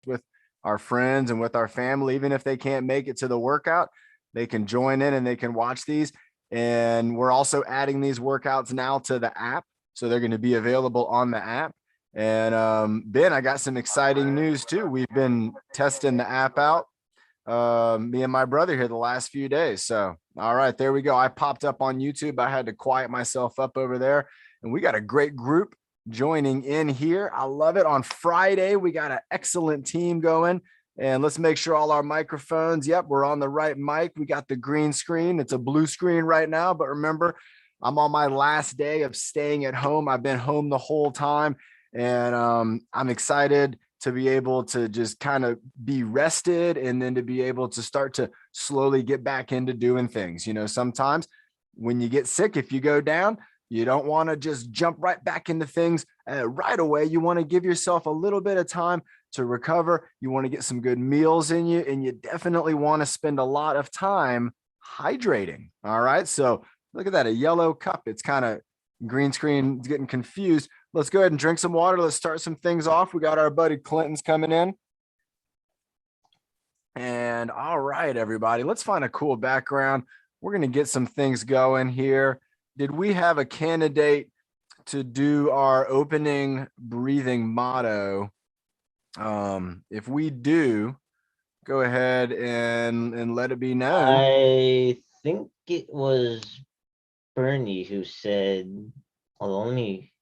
with our friends and with our family. Even if they can't make it to the workout, they can join in and they can watch these. And we're also adding these workouts now to the app. So they're going to be available on the app. And Ben, I got some exciting news too. We've been testing the app out, me and my brother here the last few days. So, all right, there we go. I popped up on YouTube. I had to quiet myself up over there. And we got a great group joining in here. I love it. On Friday, we got an excellent team going. And let's make sure all our microphones, yep, we're on the right mic. We got the green screen. It's a blue screen right now. But remember, I'm on my last day of staying at home. I've been home the whole time. And I'm excited to be able to just kind of be rested and then to be able to start to slowly get back into doing things. You know, sometimes when you get sick, if you go down, you don't want to just jump right back into things right away. You want to give yourself a little bit of time to recover. You want to get some good meals in you, and you definitely want to spend a lot of time hydrating. All right. So look at that, a yellow cup. It's kind of green screen, getting confused. Let's go ahead and drink some water. Let's start some things off. We got our buddy Clinton's coming in. And all right, everybody, let's find a cool background. We're going to get some things going here. Did we have a candidate to do our opening breathing motto? If we do, go ahead and let it be known. I think it was Bernie who said, let me.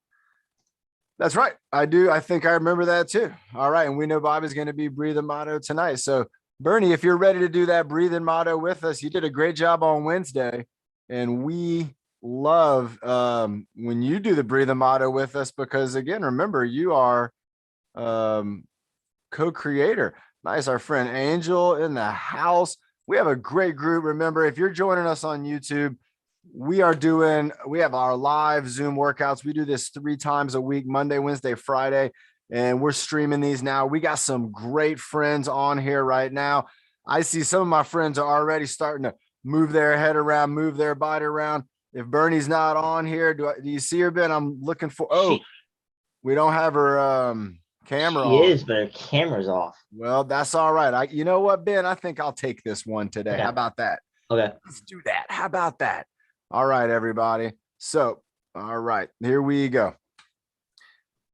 That's right. I do. I think I remember that too. All right. And we know Bobby's going to be breathing motto tonight. So Bernie, if you're ready to do that breathing motto with us, you did a great job on Wednesday. And we love when you do the breathing motto with us, because again, remember, you are co-creator. Nice. Our friend Angel in the house. We have a great group. Remember, if you're joining us on YouTube, we have our live Zoom workouts. We do this 3 times a week, Monday, Wednesday, Friday, and we're streaming these now. We got some great friends on here right now. I see some of my friends are already starting to move their head around, move their body around. If Bernie's not on here, do you see her, Ben? I'm looking for, we don't have her camera She on. is, but her camera's off. Well, that's all right. You know what, Ben? I think I'll take this one today. Okay. How about that? Okay. Let's do that. How about that? All right, everybody. So, all right, here we go.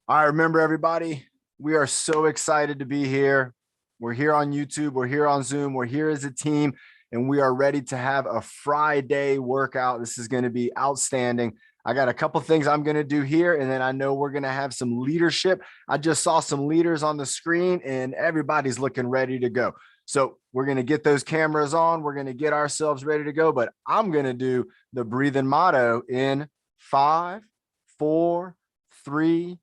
All right, remember, everybody, we are so excited to be here. We're here on YouTube. We're here on Zoom. We're here as a team, and we are ready to have a Friday workout. This is going to be outstanding. I got a couple things I'm going to do here, and then I know we're going to have some leadership. I just saw some leaders on the screen, and everybody's looking ready to go. So we're going to get those cameras on. We're going to get ourselves ready to go, but I'm going to do the breathing motto in 5, 4, 3,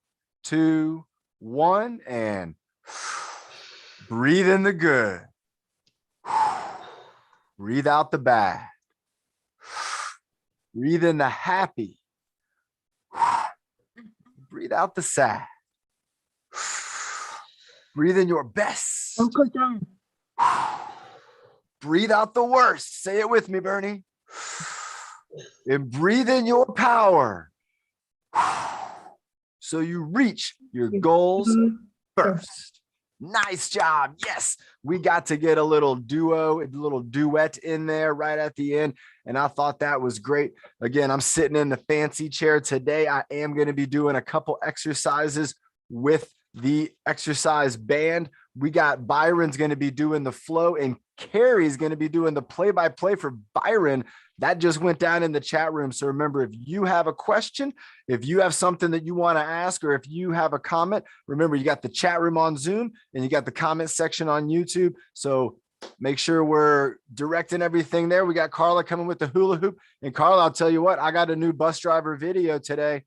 2, 1, and breathe in the good. Breathe out the bad. Breathe in the happy. Breathe out the sad. Breathe in your best. Breathe out the worst. Say it with me, Bernie. And breathe in your power. So you reach your goals first. Nice job. Yes, we got to get a little duet in there right at the end. And I thought that was great. Again, I'm sitting in the fancy chair today. I am going to be doing a couple exercises with the exercise band. We got Byron's going to be doing the flow, and Carrie's going to be doing the play-by-play for Byron. That just went down in the chat room. So remember, if you have a question, if you have something that you want to ask, or if you have a comment, remember, you got the chat room on Zoom and you got the comment section on YouTube. So make sure we're directing everything there. We got Carla coming with the hula hoop. And Carla, I'll tell you what, I got a new bus driver video today.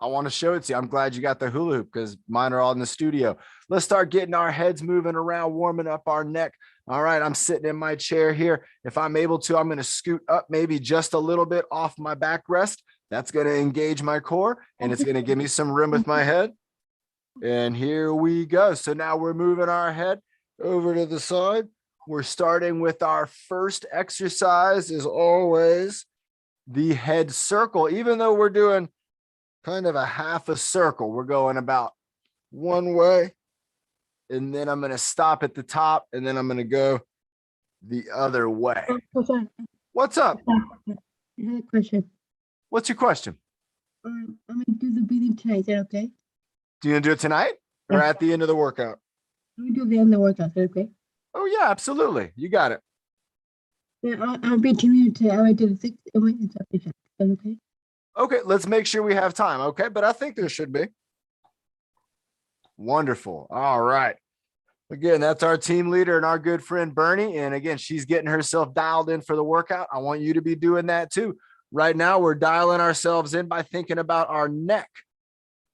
I want to show it to you. I'm glad you got the hula hoop because mine are all in the studio. Let's start getting our heads moving around, warming up our neck. All right, I'm sitting in my chair here. If I'm able to, I'm going to scoot up maybe just a little bit off my backrest. That's going to engage my core, and it's going to give me some room with my head. And here we go. So now we're moving our head over to the side. We're starting with our first exercise, as always, the head circle. Even though we're doing kind of a half a circle, we're going about one way and then I'm going to stop at the top, and then I'm going to go the other way. What's up? I had a question. What's your question? I'm gonna do the breathing tonight. Is that okay? Do you want to do it tonight or Yeah. at the end of the workout? I'm gonna do the end of the workout. Is that okay? Oh yeah, absolutely. You got it. Yeah, I'll be 2 minutes today. I might do the 6. I might do the Is that okay? Okay, let's make sure we have time. Okay, but I think there should be. Wonderful. All right. Again, that's our team leader and our good friend Bernie. And again, she's getting herself dialed in for the workout. I want you to be doing that too. Right now, we're dialing ourselves in by thinking about our neck.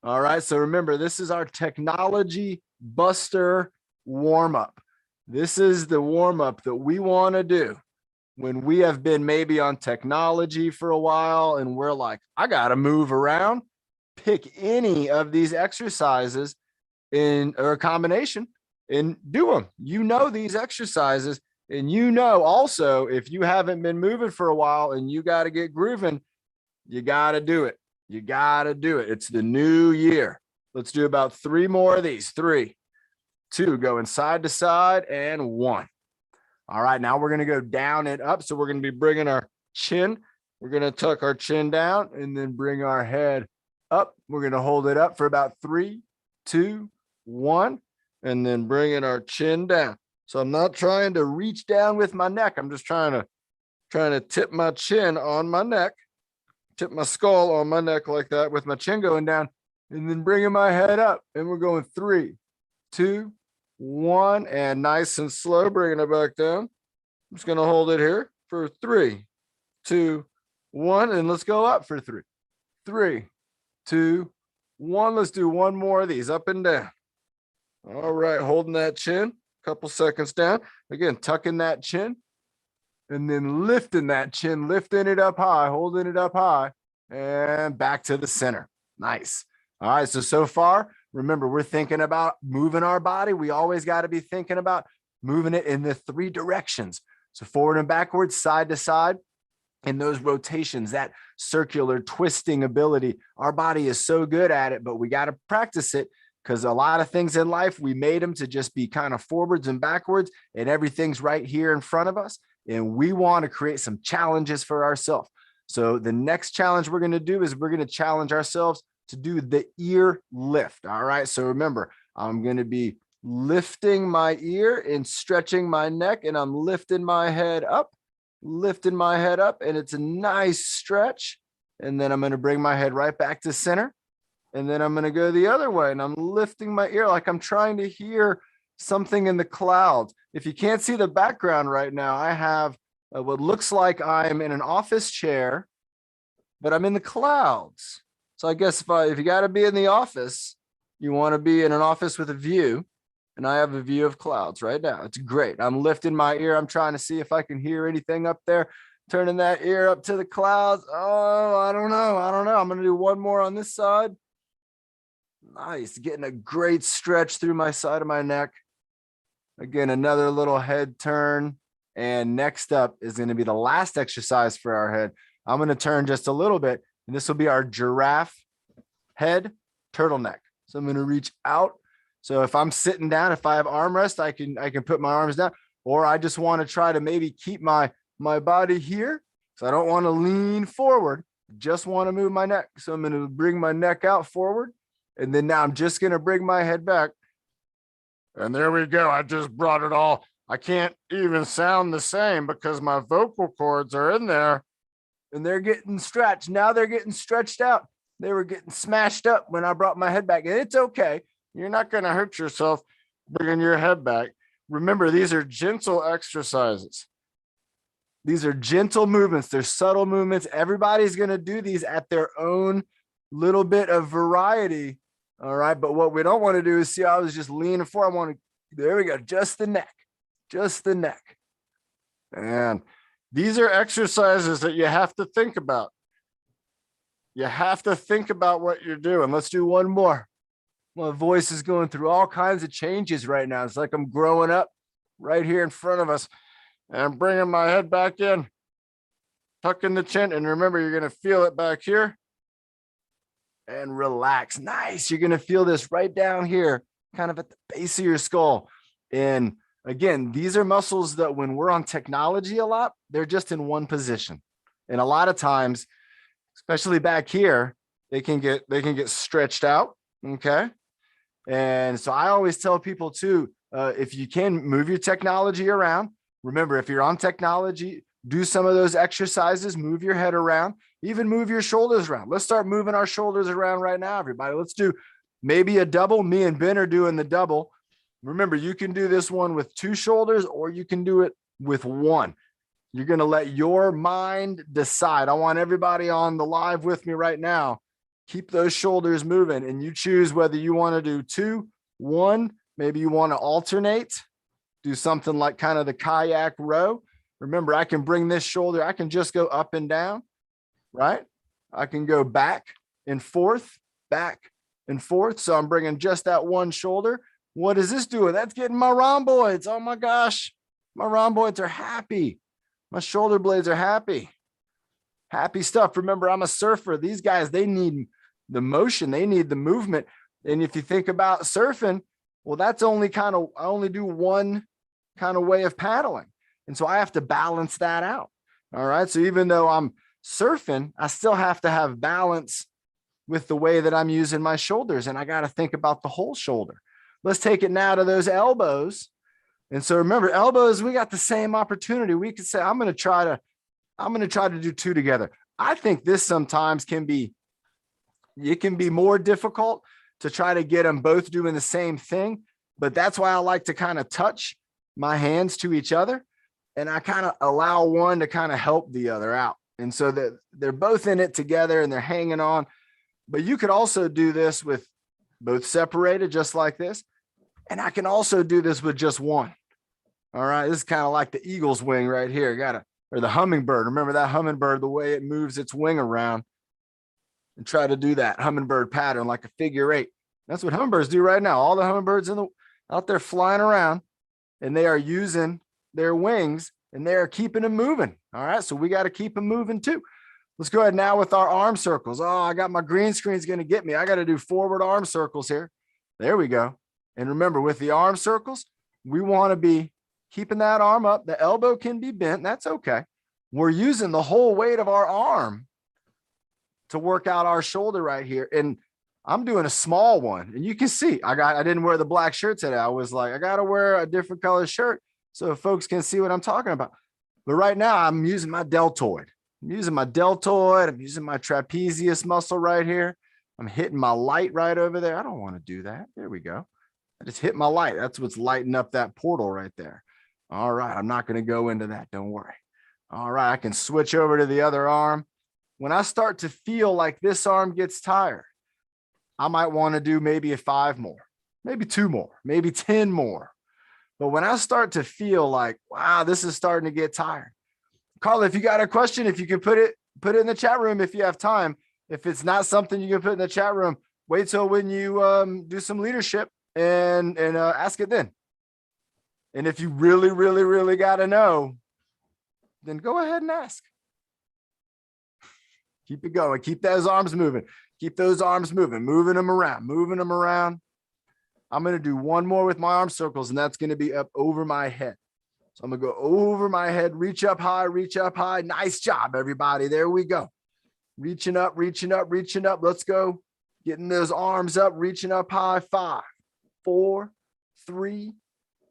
All right. So remember, this is our technology buster warm up. This is the warm up that we want to do when we have been maybe on technology for a while and we're like, I got to move around. Pick any of these exercises in or a combination and do them. You know these exercises, and you know also if you haven't been moving for a while and you got to get grooving, you got to do it. You got to do it. It's the new year. Let's do about 3 more of these. 3, 2, going side to side, and 1. All right, now we're going to go down and up. So we're going to be bringing our chin. We're going to tuck our chin down and then bring our head up. We're going to hold it up for about 3, 2, 1, and then bringing our chin down. So I'm not trying to reach down with my neck. I'm just trying to tip my chin on my neck, tip my skull on my neck like that with my chin going down, and then bringing my head up. And we're going 3, 2, 1, and nice and slow, bringing it back down. I'm just going to hold it here for 3, 2, 1, and let's go up for 3, 3, 2, 1. Let's do 1 more of these up and down. All right, holding that chin, couple seconds down. Again, tucking that chin and then lifting that chin, lifting it up high, holding it up high, and back to the center. Nice. All right, so far, remember, we're thinking about moving our body. We always got to be thinking about moving it in the 3 directions. So forward and backwards, side to side. And those rotations, that circular twisting ability, our body is so good at it, but we got to practice it because a lot of things in life, we made them to just be kind of forwards and backwards, and everything's right here in front of us. And we want to create some challenges for ourselves. So the next challenge we're going to do is we're going to challenge ourselves to do the ear lift. All right. So remember, I'm going to be lifting my ear and stretching my neck, and I'm lifting my head up, and it's a nice stretch. And then I'm going to bring my head right back to center. And then I'm going to go the other way, and I'm lifting my ear like I'm trying to hear something in the clouds. If you can't see the background right now, I have what looks like I'm in an office chair, but I'm in the clouds. So I guess if you got to be in the office, you want to be in an office with a view. And I have a view of clouds right now. It's great. I'm lifting my ear. I'm trying to see if I can hear anything up there. Turning that ear up to the clouds. Oh, I don't know. I'm going to do 1 more on this side. Nice. Getting a great stretch through my side of my neck. Again, another little head turn. And next up is going to be the last exercise for our head. I'm going to turn just a little bit, and this will be our giraffe head turtleneck. So I'm going to reach out. So if I'm sitting down, if I have armrest, I can put my arms down, or I just want to try to maybe keep my body here. So I don't want to lean forward, just want to move my neck. So I'm going to bring my neck out forward. And then now I'm just going to bring my head back. And there we go. I just brought it all. I can't even sound the same because my vocal cords are in there and they're getting stretched. Now they're getting stretched out. They were getting smashed up when I brought my head back. And it's okay. You're not going to hurt yourself bringing your head back. Remember, these are gentle exercises. These are gentle movements. They're subtle movements. Everybody's going to do these at their own little bit of variety. All right. But what we don't want to do is see, I was just leaning forward. There we go. Just the neck. And these are exercises that you have to think about. You have to think about what you're doing. Let's do 1 more. My voice is going through all kinds of changes right now. It's like I'm growing up right here in front of us, and I'm bringing my head back in, tucking the chin. And remember, you're going to feel it back here and relax. Nice. You're going to feel this right down here kind of at the base of your skull. And again, these are muscles that when we're on technology a lot, they're just in one position. And a lot of times, especially back here, they can get stretched out. Okay. And so I always tell people too, if you can move your technology around, remember, if you're on technology, do some of those exercises, move your head around, even move your shoulders around. Let's start moving our shoulders around right now, everybody. Let's do maybe a double. Me and Ben are doing the double. Remember, you can do this one with 2 shoulders or you can do it with 1. You're going to let your mind decide. I want everybody on the live with me right now. Keep those shoulders moving and you choose whether you want to do 2, 1, maybe you want to alternate, do something like kind of the kayak row. Remember, I can bring this shoulder. I can just go up and down, right? I can go back and forth. So I'm bringing just that one shoulder. What is this doing? That's getting my rhomboids. Oh my gosh. My rhomboids are happy. My shoulder blades are happy. Happy stuff. Remember, I'm a surfer. These guys, they need the motion. They need the movement. And if you think about surfing, well, that's only I only do one kind of way of paddling. And so I have to balance that out. All right. So even though I'm surfing, I still have to have balance with the way that I'm using my shoulders. And I got to think about the whole shoulder. Let's take it now to those elbows. And so remember, elbows, we got the same opportunity. We could say, I'm going to try to do 2 together. I think this sometimes it can be more difficult to try to get them both doing the same thing. But that's why I like to kind of touch my hands to each other. And I kind of allow one to kind of help the other out. And so that they're both in it together and they're hanging on. But you could also do this with both separated, just like this. And I can also do this with just one. All right. This is kind of like the eagle's wing right here. Or the hummingbird. Remember that hummingbird, the way it moves its wing around, and try to do that hummingbird pattern like a figure 8. That's what hummingbirds do right now. All the hummingbirds out there flying around, and they are using their wings and they are keeping them moving. All right. So we got to keep them moving too. Let's go ahead now with our arm circles. Oh, I got my green screen's going to get me. I got to do forward arm circles here. There we go. And remember, with the arm circles, we want to be keeping that arm up. The elbow can be bent. That's okay. We're using the whole weight of our arm to work out our shoulder right here. And I'm doing a small one. And you can see, I didn't wear the black shirt today. I was like, I got to wear a different color shirt so folks can see what I'm talking about. But right now I'm using my deltoid. I'm using my trapezius muscle right here. I'm hitting my light right over there. I don't want to do that. There we go. I just hit my light. That's what's lighting up that portal right there. All right. I'm not going to go into that. Don't worry. All right. I can switch over to the other arm. When I start to feel like this arm gets tired, I might want to do maybe 5 more, maybe 2 more, maybe 10 more. But when I start to feel like, wow, this is starting to get tired. Carla, if you got a question, if you can put it in the chat room if you have time. If it's not something you can put in the chat room, wait till when you do some leadership and ask it then. And if you really, really, really got to know, then go ahead and ask. Keep it going. Keep those arms moving. Keep those arms moving, moving them around. I'm going to do one more with my arm circles, and that's going to be up over my head. So I'm going to go over my head, reach up high, reach up high. Nice job, everybody. There we go. Reaching up, reaching up, reaching up. Let's go. Getting those arms up, reaching up high. 5, 4, 3,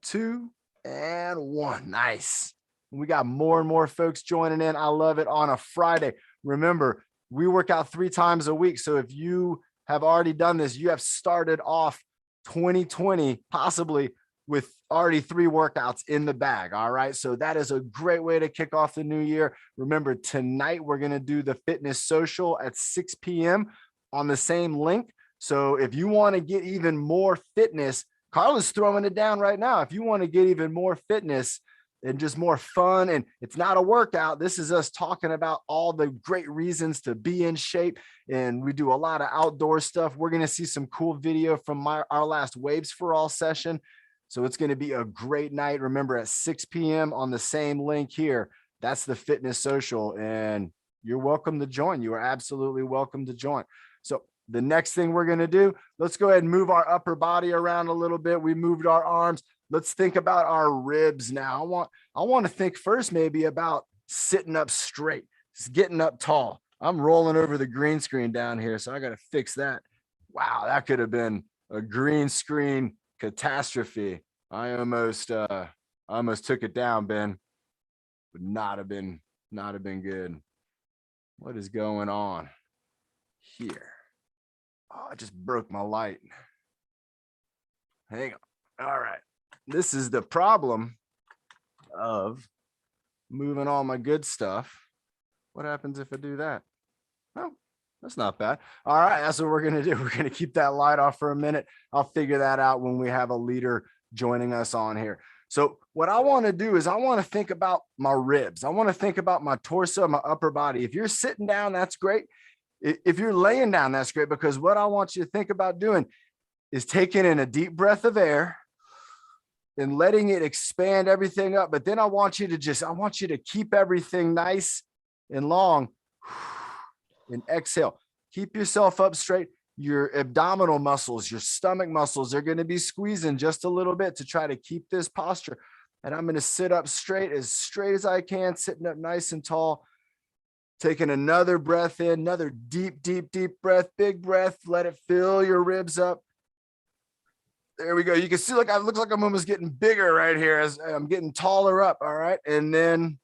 2, and 1. Nice. We got more and more folks joining in. I love it on a Friday. Remember, we work out 3 times a week. So if you have already done this, you have started off 2020 possibly with already 3 workouts in the bag. All right. So that is a great way to kick off the new year. Remember, tonight we're going to do the fitness social at 6 p.m. on the same link. So if you want to get even more fitness, Carla's throwing it down right now. If you want to get even more fitness and just more fun, and it's not a workout, this is us talking about all the great reasons to be in shape. And we do a lot of outdoor stuff. We're going to see some cool video from our last Waves for All session. So it's going to be a great night. Remember, at 6 p.m. on the same link here, that's the fitness social, and you're welcome to join. You are absolutely welcome to join. So the next thing we're going to do, let's go ahead and move our upper body around a little bit. We moved our arms. Let's think about our ribs now. I want to think first maybe about sitting up straight, just getting up tall. I'm rolling over the green screen down here, so I got to fix that. Wow, that could have been a green screen catastrophe. I almost took it down, Ben. Would not have been good. What is going on here? Oh, I just broke my light. Hang on. All right. This is the problem of moving all my good stuff. What happens if I do that? Oh, that's not bad. All right, that's what we're gonna do. We're gonna keep that light off for a minute. I'll figure that out when we have a leader joining us on here. So what I want to do is I want to think about my ribs. I want to think about my torso, my upper body. If you're sitting down, that's great. If you're laying down, that's great, because what I want you to think about doing is taking in a deep breath of air and letting it expand everything up. But then I want you to keep everything nice and long and exhale. Keep yourself up straight. Your abdominal muscles, your stomach muscles are going to be squeezing just a little bit to try to keep this posture. And I'm going to sit up straight as I can, sitting up nice and tall. Taking another breath in, another deep, deep, deep breath, big breath. Let it fill your ribs up. There we go. You can see, like, it looks like I'm almost getting bigger right here as I'm getting taller up. All right. And then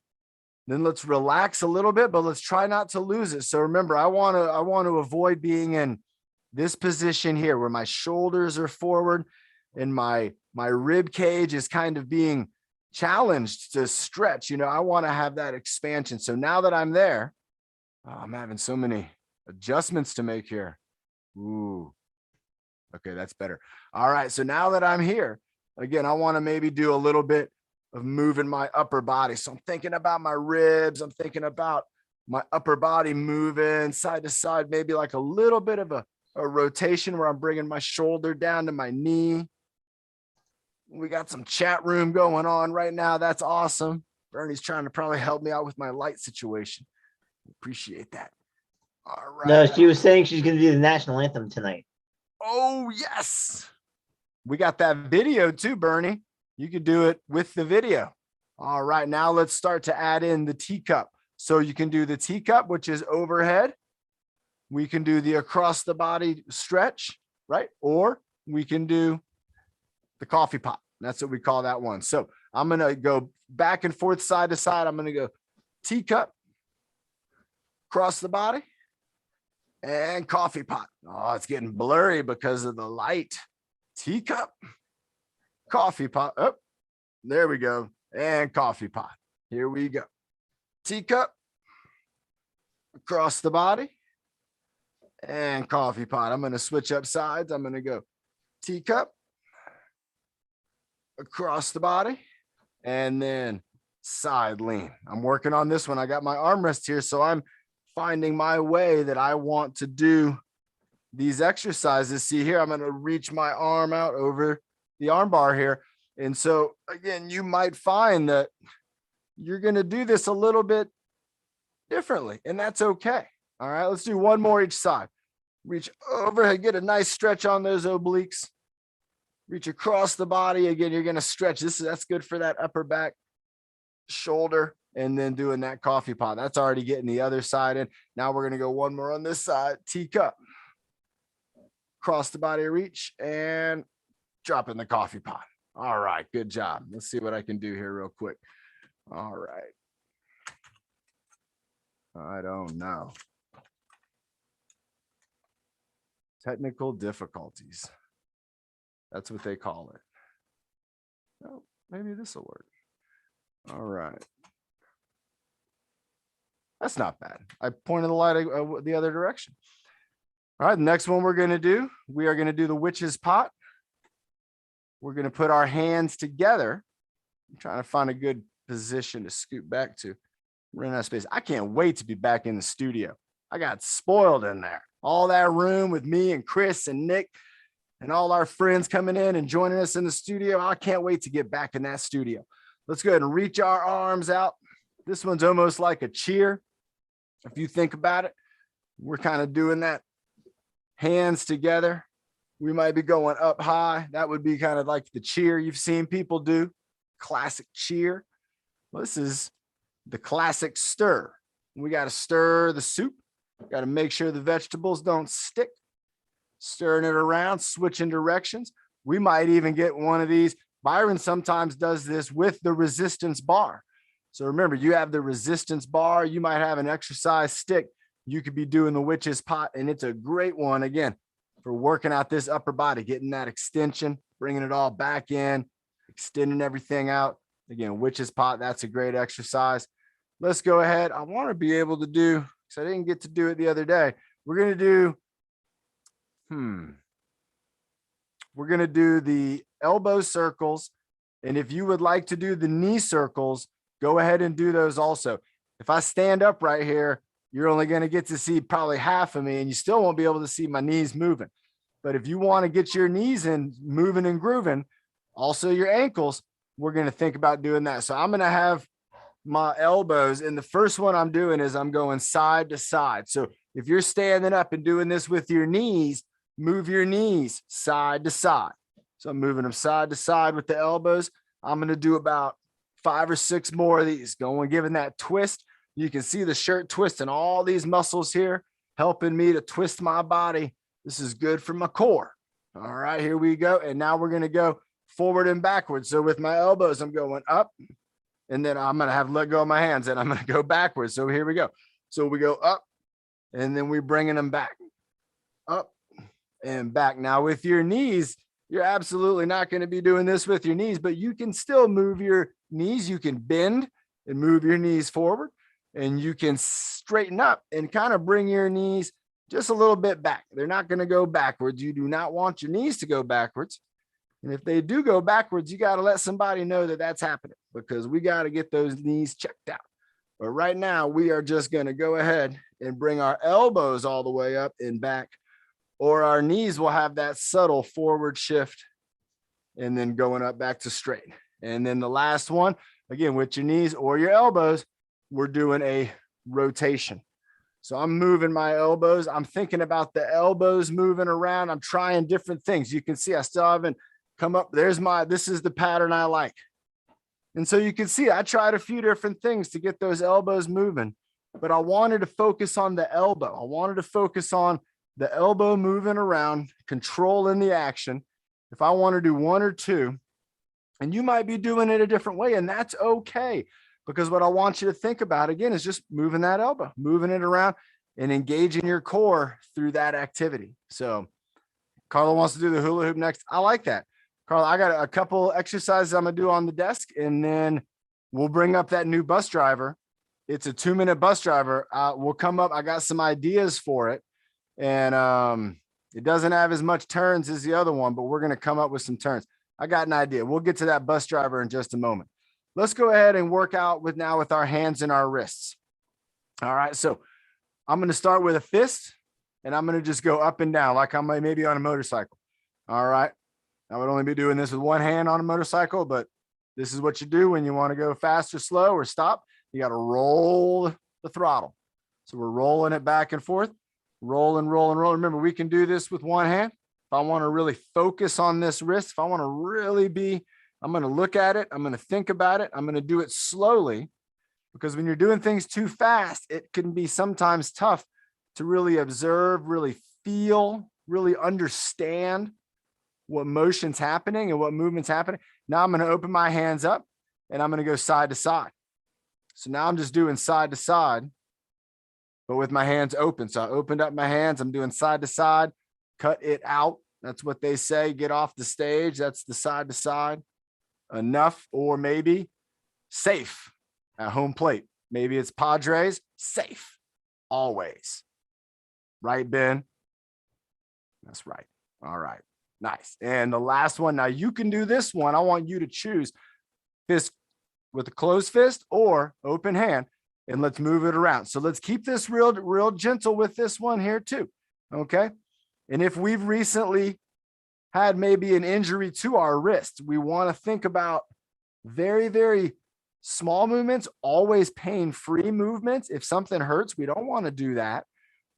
let's relax a little bit, but let's try not to lose it. So remember, I want to avoid being in this position here where my shoulders are forward and my rib cage is kind of being challenged to stretch. You know, I want to have that expansion. So now that I'm there, I'm having so many adjustments to make here. Ooh. Okay, that's better. All right, so now that I'm here, again, I want to maybe do a little bit of moving my upper body. So I'm thinking about my ribs. I'm thinking about my upper body moving side to side, maybe like a little bit of a rotation where I'm bringing my shoulder down to my knee. We got some chat room going on right now. That's awesome. Bernie's trying to probably help me out with my light situation. Appreciate that. All right. No, she was saying she's going to do the national anthem tonight. Oh, yes. We got that video too, Bernie. You could do it with the video. All right. Now let's start to add in the teacup. So you can do the teacup, which is overhead. We can do the across the body stretch, right? Or we can do the coffee pot. That's what we call that one. So I'm going to go back and forth, side to side. I'm going to go teacup, across the body, and coffee pot. Oh, it's getting blurry because of the light. Teacup, coffee pot. Oh, there we go. And coffee pot. Here we go. Teacup, across the body, and coffee pot. I'm going to switch up sides. I'm going to go teacup, across the body, and then side lean. I'm working on this one. I got my armrest here, so I'm finding my way that I want to do these exercises. See here, I'm going to reach my arm out over the arm bar here. And so again, you might find that you're going to do this a little bit differently, and that's okay. All right, let's do one more each side. Reach overhead, get a nice stretch on those obliques. Reach across the body. Again, you're going to stretch. That's good for that upper back, shoulder, and then doing that coffee pot. That's already getting the other side in. Now we're going to go one more on this side. Teacup, cross the body, reach, and drop in the coffee pot. All right, good job. Let's see what I can do here real quick. All right. I don't know. Technical difficulties. That's what they call it. Oh, maybe this will work. All right. That's not bad. I pointed the light the other direction. All right, the next one we're going to do, we are going to do the witch's pot. We're going to put our hands together. I'm trying to find a good position to scoot back to. Run out of space. I can't wait to be back in the studio. I got spoiled in there. All that room with me and Chris and Nick and all our friends coming in and joining us in the studio. I can't wait to get back in that studio. Let's go ahead and reach our arms out. This one's almost like a cheer. If you think about it, we're kind of doing that hands together. We might be going up high. That would be kind of like the cheer you've seen people do. Classic cheer. Well, this is the classic stir. We got to stir the soup. Got to make sure the vegetables don't stick. Stirring it around, switching directions. We might even get one of these. Byron sometimes does this with the resistance bar. So remember, you have the resistance bar. You might have an exercise stick. You could be doing the witch's pot, and it's a great one, again, for working out this upper body, getting that extension, bringing it all back in, extending everything out. Again, witch's pot, that's a great exercise. Let's go ahead. I want to be able to do, because I didn't get to do it the other day. We're going to do, we're going to do the elbow circles. And if you would like to do the knee circles, go ahead and do those also. If I stand up right here, you're only going to get to see probably half of me, and you still won't be able to see my knees moving. But if you want to get your knees in moving and grooving, also your ankles, we're going to think about doing that. So I'm going to have my elbows, and the first one I'm doing is I'm going side to side. So if you're standing up and doing this with your knees, move your knees side to side. So I'm moving them side to side with the elbows. I'm going to do about 5 or 6 more of these, going, giving that twist. You can see the shirt twisting, all these muscles here, helping me to twist my body. This is good for my core. All right, here we go. And now we're going to go forward and backwards. So with my elbows, I'm going up, and then I'm going to have let go of my hands, and I'm going to go backwards. So here we go. So we go up, and then we're bringing them back, up and back. Now with your knees, you're absolutely not going to be doing this with your knees, but you can still move your knees. You can bend and move your knees forward, and you can straighten up and kind of bring your knees just a little bit back. They're not going to go backwards. You do not want your knees to go backwards. And if they do go backwards, you got to let somebody know that that's happening, because we got to get those knees checked out. But right now, we are just going to go ahead and bring our elbows all the way up and back, or our knees will have that subtle forward shift and then going up back to straight. And then the last one, again, with your knees or your elbows, we're doing a rotation. So I'm moving my elbows. I'm thinking about the elbows moving around. I'm trying different things. You can see I still haven't come up. This is the pattern I like. And so you can see I tried a few different things to get those elbows moving, but I wanted to focus on the elbow. I wanted to focus on the elbow moving around, controlling the action. If I want to do 1 or 2, and you might be doing it a different way, and that's okay, because what I want you to think about, again, is just moving that elbow, moving it around and engaging your core through that activity. So Carla wants to do the hula hoop next. I like that. Carla, I got a couple exercises I'm going to do on the desk, and then we'll bring up that new bus driver. It's a 2-minute bus driver. We'll come up. I got some ideas for it. And it doesn't have as much turns as the other one, but we're going to come up with some turns. I got an idea. We'll get to that bus driver in just a moment. Let's go ahead and work out with our hands and our wrists. All right. So I'm going to start with a fist, and I'm going to just go up and down like I'm maybe on a motorcycle. All right. I would only be doing this with one hand on a motorcycle, but this is what you do when you want to go fast or slow or stop. You got to roll the throttle. So we're rolling it back and forth. Roll and roll and roll. Remember, we can do this with one hand. If I want to really focus on this wrist, if I want to really I'm going to look at it. I'm going to think about it. I'm going to do it slowly, because when you're doing things too fast, it can be sometimes tough to really observe, really feel, really understand what motion's happening and what movement's happening. Now I'm going to open my hands up, and I'm going to go side to side. So now I'm just doing side to side, but with my hands open. So I opened up my hands. I'm doing side to side, cut it out. That's what they say. Get off the stage. That's the side to side. Enough, or maybe safe at home plate. Maybe it's Padres, safe always. Right, Ben? That's right. All right. Nice. And the last one. Now you can do this one. I want you to choose fist with a closed fist or open hand. And let's move it around. So let's keep this real gentle with this one here too. Okay. And if we've recently had maybe an injury to our wrist, we want to think about very, very small movements, always pain-free movements. If something hurts, we don't want to do that.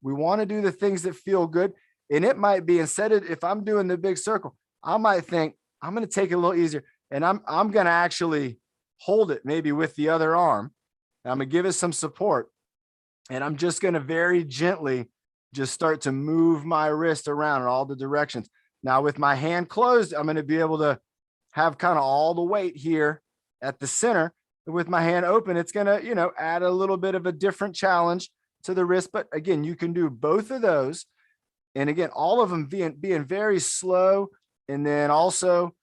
We want to do the things that feel good. And it might be, instead of, if I'm doing the big circle, I might think I'm going to take it a little easier, and I'm going to actually hold it maybe with the other arm. And I'm going to give it some support, and I'm just going to very gently just start to move my wrist around in all the directions. Now with my hand closed, I'm going to be able to have kind of all the weight here at the center. With my hand open, it's going to, add a little bit of a different challenge to the wrist. But again, you can do both of those. And again, all of them being very slow, and then also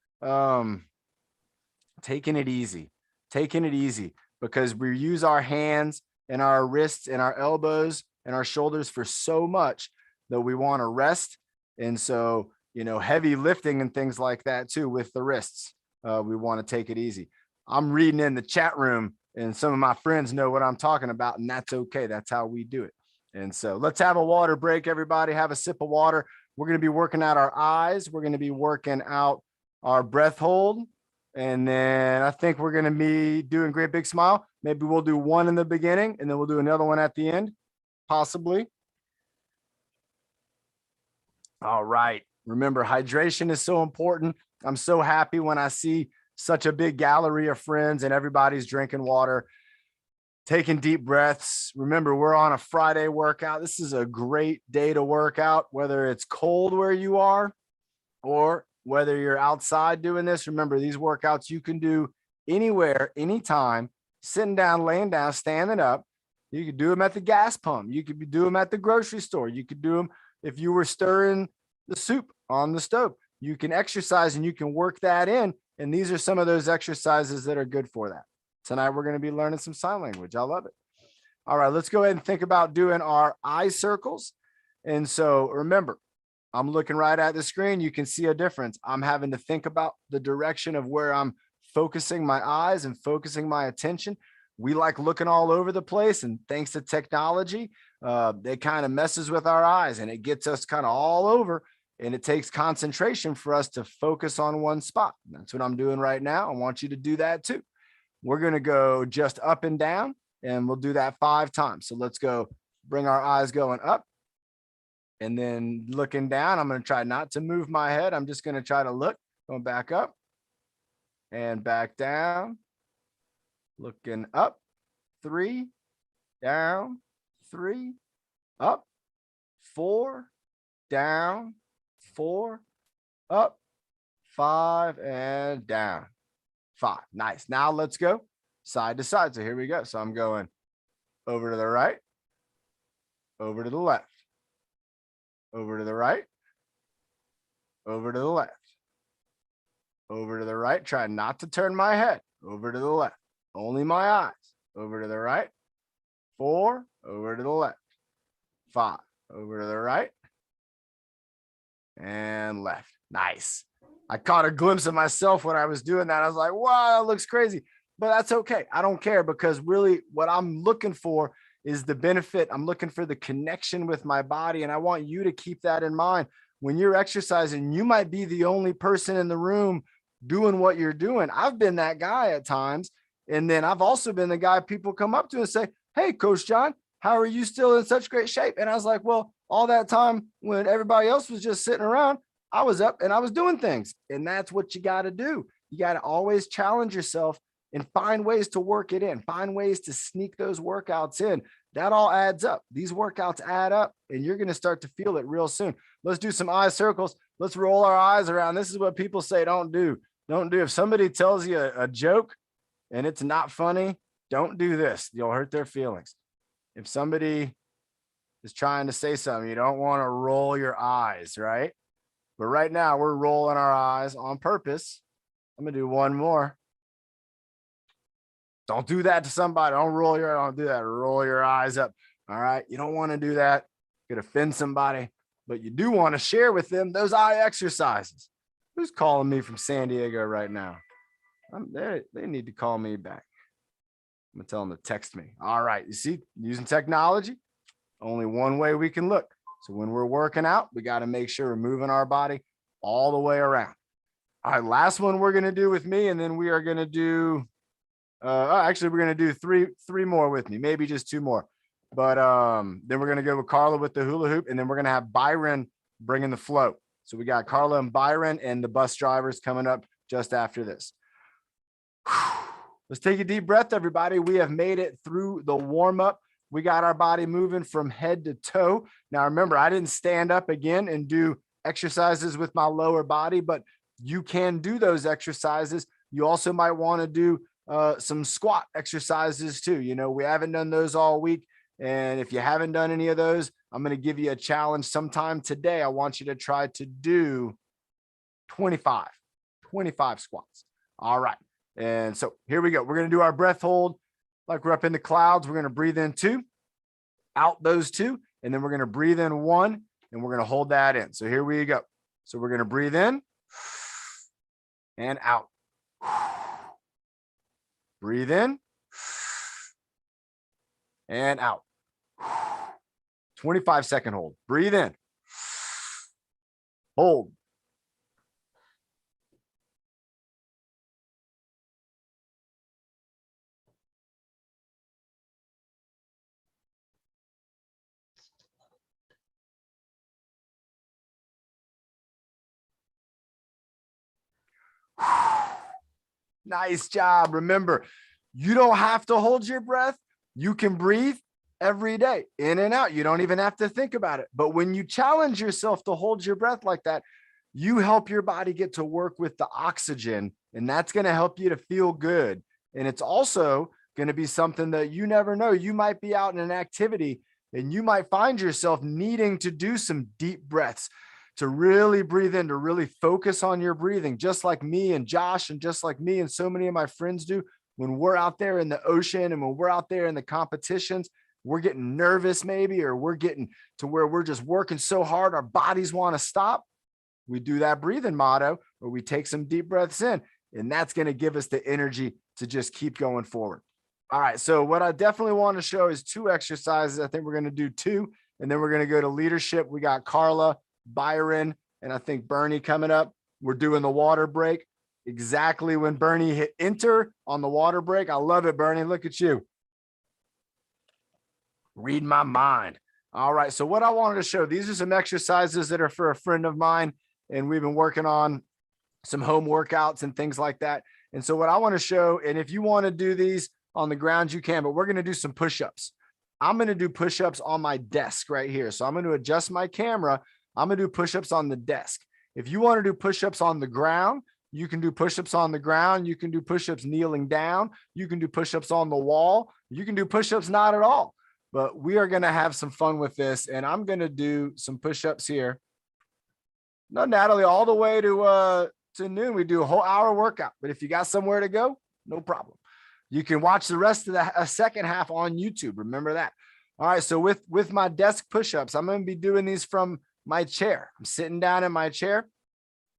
taking it easy, because we use our hands and our wrists and our elbows and our shoulders for so much that we want to rest. And so, heavy lifting and things like that too, with the wrists, we want to take it easy. I'm reading in the chat room, and some of my friends know what I'm talking about, and that's okay. That's how we do it. And so let's have a water break, everybody. Have a sip of water. We're going to be working out our eyes. We're going to be working out our breath hold. And then I think we're going to be doing great big smile. Maybe we'll do one in the beginning, and then we'll do another one at the end, possibly. All right. Remember, hydration is so important. I'm so happy when I see such a big gallery of friends and everybody's drinking water, taking deep breaths. Remember, we're on a Friday workout. This is a great day to work out, whether it's cold where you are or whether you're outside doing this. Remember, these workouts you can do anywhere, anytime, sitting down, laying down, standing up. You could do them at the gas pump. You could do them at the grocery store. You could do them if you were stirring the soup on the stove. You can exercise and you can work that in. And these are some of those exercises that are good for that. Tonight, we're going to be learning some sign language. I love it. All right, let's go ahead and think about doing our eye circles. And so remember, I'm looking right at the screen. You can see a difference. I'm having to think about the direction of where I'm focusing my eyes and focusing my attention. We like looking all over the place, and thanks to technology, it kind of messes with our eyes, and it gets us kind of all over, and it takes concentration for us to focus on one spot. That's what I'm doing right now. I want you to do that too. We're going to go just up and down, and we'll do that 5 times. So let's go, bring our eyes going up and then looking down. I'm going to try not to move my head. I'm just going to try to look, going back up and back down, looking up, 3, down, 3, up, 4, down, 4, up, 5, and down, 5. Nice. Now let's go side to side. So here we go. So I'm going over to the right, over to the left, over to the right, over to the left, over to the right. Try not to turn my head. Over to the left, only my eyes. Over to the right, 4, over to the left, 5, over to the right, and left. Nice. I caught a glimpse of myself when I was doing that. I was like, wow, that looks crazy, but that's okay. I don't care, because really what I'm looking for is the benefit. I'm looking for the connection with my body. And I want you to keep that in mind when you're exercising. You might be the only person in the room doing what you're doing. I've been that guy at times. And then I've also been the guy people come up to and say, hey, Coach John, how are you still in such great shape? And I was like, well, all that time when everybody else was just sitting around, I was up and I was doing things. And that's what you got to do. You got to always challenge yourself and find ways to work it in, find ways to sneak those workouts in. That all adds up. These workouts add up, and you're going to start to feel it real soon. Let's do some eye circles. Let's roll our eyes around. This is what people say don't do. Don't do. If somebody tells you a joke and it's not funny, don't do this. You'll hurt their feelings. If somebody is trying to say something, you don't want to roll your eyes, right? But right now we're rolling our eyes on purpose. I'm going to do one more. Don't do that to somebody. Don't do that. Roll your eyes up. All right. You don't want to do that. You could offend somebody, but you do want to share with them those eye exercises. Who's calling me from San Diego right now? They need to call me back. I'm going to tell them to text me. All right. You see, using technology, only one way we can look. So when we're working out, we got to make sure we're moving our body all the way around. All right. Last one we're going to do with me, and then we are going to do actually, we're going to do three more with me, maybe just 2 more. But then we're going to go with Carla with the hula hoop, and then we're going to have Byron bringing the flow. So we got Carla and Byron and the bus drivers coming up just after this. Let's take a deep breath, everybody. We have made it through the warm up. We got our body moving from head to toe. Now, remember, I didn't stand up again and do exercises with my lower body, but you can do those exercises. You also might want to do some squat exercises too. You know, we haven't done those all week. And if you haven't done any of those, I'm going to give you a challenge sometime today. I want you to try to do 25 squats. All right. And so here we go. We're going to do our breath hold like we're up in the clouds. We're going to breathe in 2, out those 2, and then we're going to breathe in 1, and we're going to hold that in. So here we go. So we're going to breathe in and out. Breathe in and out. 25-second hold. Breathe in. Hold. Nice job. Remember, you don't have to hold your breath. You can breathe every day, in and out. You don't even have to think about it. But when you challenge yourself to hold your breath like that, you help your body get to work with the oxygen, and that's going to help you to feel good. And it's also going to be something that you never know. You might be out in an activity and you might find yourself needing to do some deep breaths, to really breathe in, to really focus on your breathing, just like me and Josh, and just like me and so many of my friends do when we're out there in the ocean and when we're out there in the competitions. We're getting nervous maybe, or we're getting to where we're just working so hard, our bodies want to stop. We do that breathing motto, or we take some deep breaths in, and that's going to give us the energy to just keep going forward. All right. So what I definitely want to show is 2 exercises. I think we're going to do 2, and then we're going to go to leadership. We got Carla, Byron, and I think Bernie coming up. We're doing the water break. Exactly when Bernie hit enter on the water break. I love it, Bernie. Look at you. Read my mind. All right. So what I wanted to show, these are some exercises that are for a friend of mine, and we've been working on some home workouts and things like that. And so what I want to show, and if you want to do these on the ground, you can, but we're going to do some push-ups. I'm going to do push-ups on my desk right here. So I'm going to adjust my camera. I'm going to do push-ups on the desk. If you want to do push-ups on the ground, you can do push-ups on the ground. You can do push-ups kneeling down. You can do push-ups on the wall. You can do push-ups not at all. But we are going to have some fun with this. And I'm going to do some push-ups here. No, Natalie, all the way to noon. We do a whole hour workout. But if you got somewhere to go, no problem. You can watch the rest of the second half on YouTube. Remember that. All right. So with my desk push-ups, I'm going to be doing these from my chair. I'm sitting down in my chair.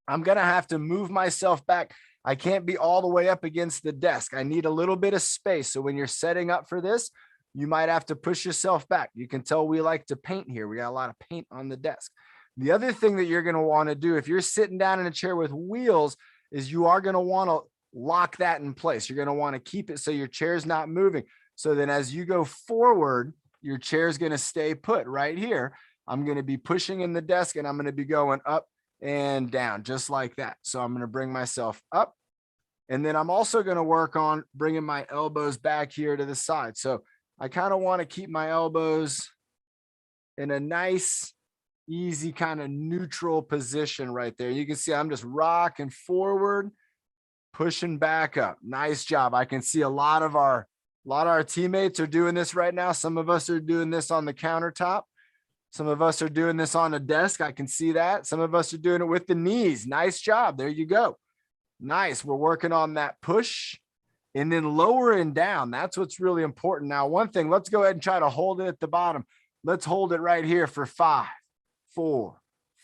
I'm going to have to move myself back. I can't be all the way up against the desk. I need a little bit of space. So when you're setting up for this, you might have to push yourself back. You can tell we like to paint here. We got a lot of paint on the desk. The other thing that you're going to want to do if you're sitting down in a chair with wheels is you are going to want to lock that in place. You're going to want to keep it so your chair's not moving. So then as you go forward, your chair's going to stay put right here. I'm going to be pushing in the desk and I'm going to be going up and down just like that. So I'm going to bring myself up. And then I'm also going to work on bringing my elbows back here to the side. So I kind of want to keep my elbows in a nice, easy kind of neutral position right there. You can see I'm just rocking forward, pushing back up. Nice job. I can see a lot of our teammates are doing this right now. Some of us are doing this on the countertop. Some of us are doing this on a desk. I can see that. Some of us are doing it with the knees. Nice job. There you go. Nice. We're working on that push and then lower and down. That's what's really important. Now, one thing, let's go ahead and try to hold it at the bottom. Let's hold it right here for 5, 4,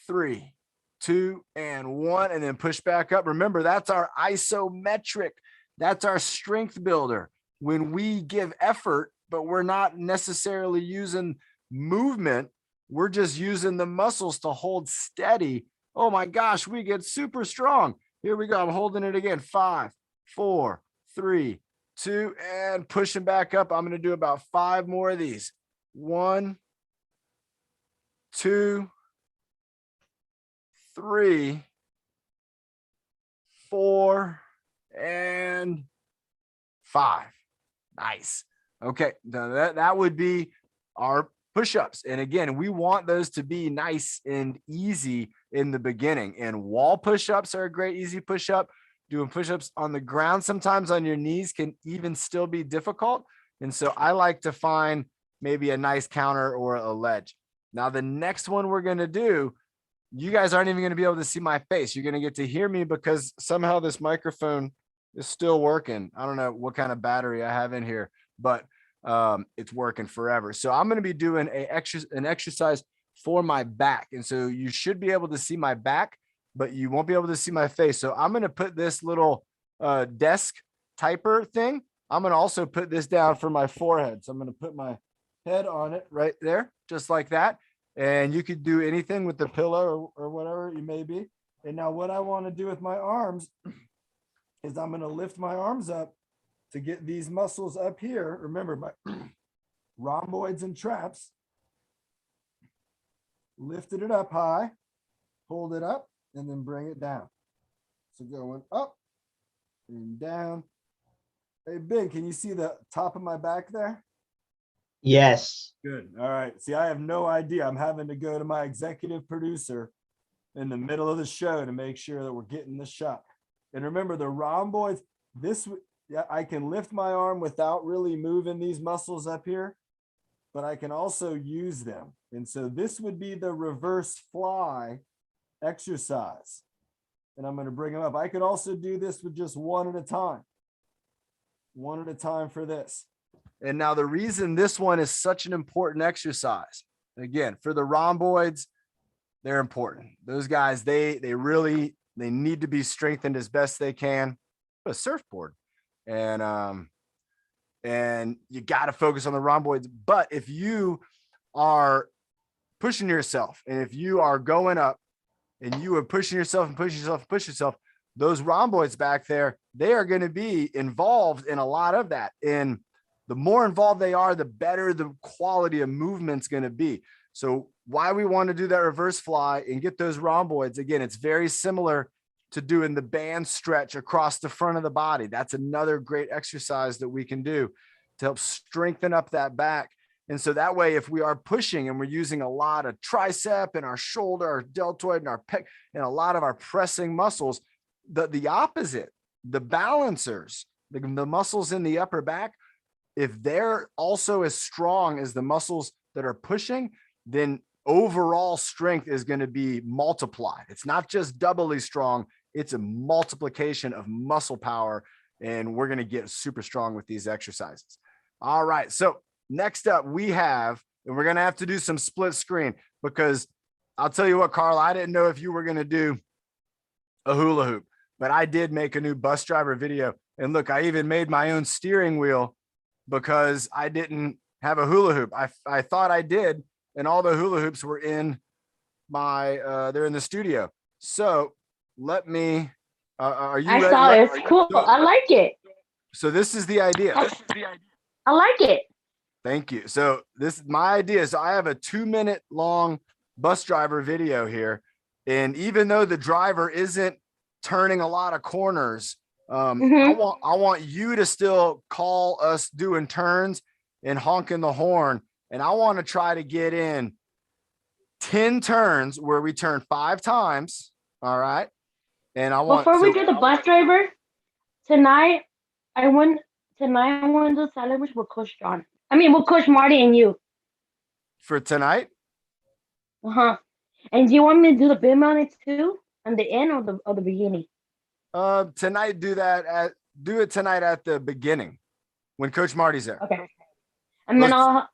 3, 2, and 1, and then push back up. Remember, that's our isometric. That's our strength builder. When we give effort, but we're not necessarily using movement, we're just using the muscles to hold steady. Oh my gosh, we get super strong. Here we go. I'm holding it again. 5, 4, 3, 2, and pushing back up. I'm going to do about 5 more of these. 1, 2, 3, 4, and 5. Nice. Okay, now that would be our push-ups. And again, we want those to be nice and easy in the beginning. And wall push-ups are a great easy push-up. Doing push-ups on the ground sometimes on your knees can even still be difficult. And so I like to find maybe a nice counter or a ledge. Now, the next one we're going to do, you guys aren't even going to be able to see my face. You're going to get to hear me because somehow this microphone is still working. I don't know what kind of battery I have in here, but it's working forever. So I'm going to be doing an exercise for my back. And so you should be able to see my back, but you won't be able to see my face. So I'm going to put this little desk typer thing. I'm going to also put this down for my forehead. So I'm going to put my head on it right there, just like that. And you could do anything with the pillow or whatever you may be. And now what I want to do with my arms is I'm going to lift my arms up to get these muscles up here. Remember my rhomboids and traps. Lifted it up high, hold it up, and then bring it down. So going up and down. Hey, Ben, can you see the top of my back there? Yes. Good. All right. See, I have no idea. I'm having to go to my executive producer in the middle of the show to make sure that we're getting the shot. And remember the rhomboids, I can lift my arm without really moving these muscles up here, but I can also use them. And so this would be the reverse fly exercise. And I'm going to bring them up. I could also do this with just one at a time. One at a time for this. And now the reason this one is such an important exercise, again, for the rhomboids, they're important. Those guys, they need to be strengthened as best they can. A surfboard. And you got to focus on the rhomboids. But if you are pushing yourself and if you are going up and you are pushing yourself and pushing yourself and pushing yourself, those rhomboids back there, they are going to be involved in a lot of that. And the more involved they are, the better the quality of movement's going to be. So why we want to do that reverse fly and get those rhomboids, again, it's very similar to doing the band stretch across the front of the body. That's another great exercise that we can do to help strengthen up that back. And so that way, if we are pushing and we're using a lot of tricep and our shoulder, our deltoid and our pec and a lot of our pressing muscles, the opposite, the balancers, the muscles in the upper back, if they're also as strong as the muscles that are pushing, then overall strength is going to be multiplied. It's not just doubly strong. It's a multiplication of muscle power, and we're going to get super strong with these exercises. All right. So next up we have, and we're going to have to do some split screen because I'll tell you what, Carl, I didn't know if you were going to do a hula hoop, but I did make a new bus driver video. And look, I even made my own steering wheel because I didn't have a hula hoop. I thought I did. And all the hula hoops were in my, they're in the studio. So let me, are you ready? I saw it. It's cool. I like it. So this is the idea. I like it. Thank you. So this is my idea. So I have a 2-minute long bus driver video here. And even though the driver isn't turning a lot of corners, I want you to still call us doing turns and honking the horn. And I want to try to get in 10 turns where we turn 5 times. All right. And I want before we do the bus driver tonight, I want to do sandwich with Coach John. I mean, with Coach Marty and you. For tonight? And do you want me to do the beam on it too? On the end or the beginning? Tonight, do it tonight at the beginning when Coach Marty's there. Okay. And then I'll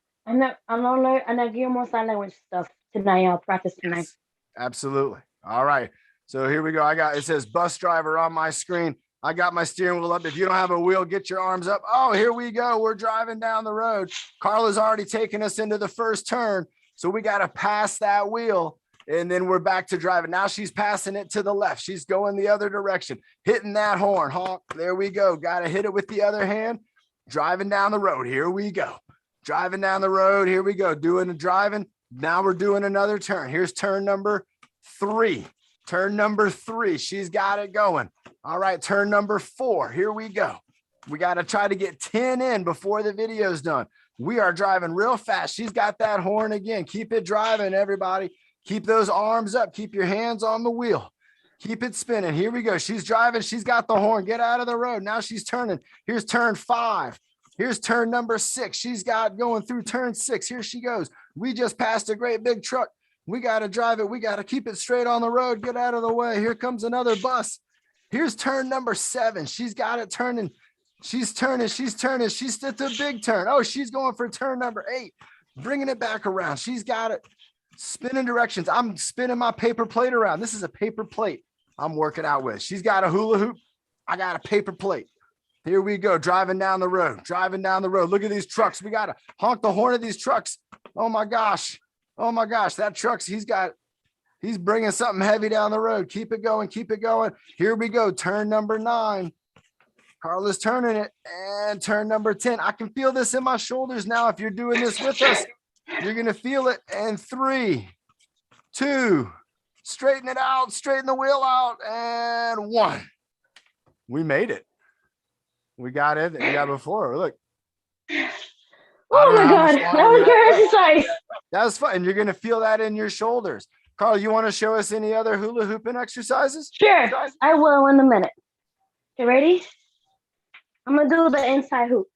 give you more sign language stuff tonight. I'll practice tonight. Yes, absolutely. All right. So here we go. It says bus driver on my screen. I got my steering wheel up. If you don't have a wheel, get your arms up. Oh, here we go. We're driving down the road. Carla's already taken us into the first turn. So we got to pass that wheel. And then we're back to driving. Now she's passing it to the left. She's going the other direction, hitting that horn. Honk. There we go. Got to hit it with the other hand. Driving down the road. Here we go. Driving down the road. Here we go. Doing the driving. Now we're doing another turn. Here's turn number 3. Turn number 3, she's got it going. All right, turn number 4, here we go. We got to try to get 10 in before the video's done. We are driving real fast. She's got that horn again. Keep it driving, everybody. Keep those arms up. Keep your hands on the wheel. Keep it spinning. Here we go. She's driving. She's got the horn. Get out of the road. Now she's turning. Here's turn 5. Here's turn number 6. She's got going through turn 6. Here she goes. We just passed a great big truck. We got to drive it. We got to keep it straight on the road. Get out of the way. Here comes another bus. Here's turn number 7. She's got it turning. She's turning. She's turning. She's at the big turn. Oh, she's going for turn number 8. Bringing it back around. She's got it. Spinning directions. I'm spinning my paper plate around. This is a paper plate I'm working out with. She's got a hula hoop. I got a paper plate. Here we go. Driving down the road. Driving down the road. Look at these trucks. We got to honk the horn of these trucks. Oh my gosh. Oh my gosh. That truck's, he's bringing something heavy down the road. Keep it going. Keep it going. Here we go. Turn number 9. Carla's turning it, and turn number 10. I can feel this in my shoulders now. If you're doing this with us, you're going to feel it. And 3, 2, straighten it out, straighten the wheel out, and 1. We made it. We got it. We got before. Look. Oh my God, that was good exercise. That was fun. And you're going to feel that in your shoulders. Carl, you want to show us any other hula hooping exercises? Sure, I will in a minute. Okay, ready? I'm gonna do the inside hoop.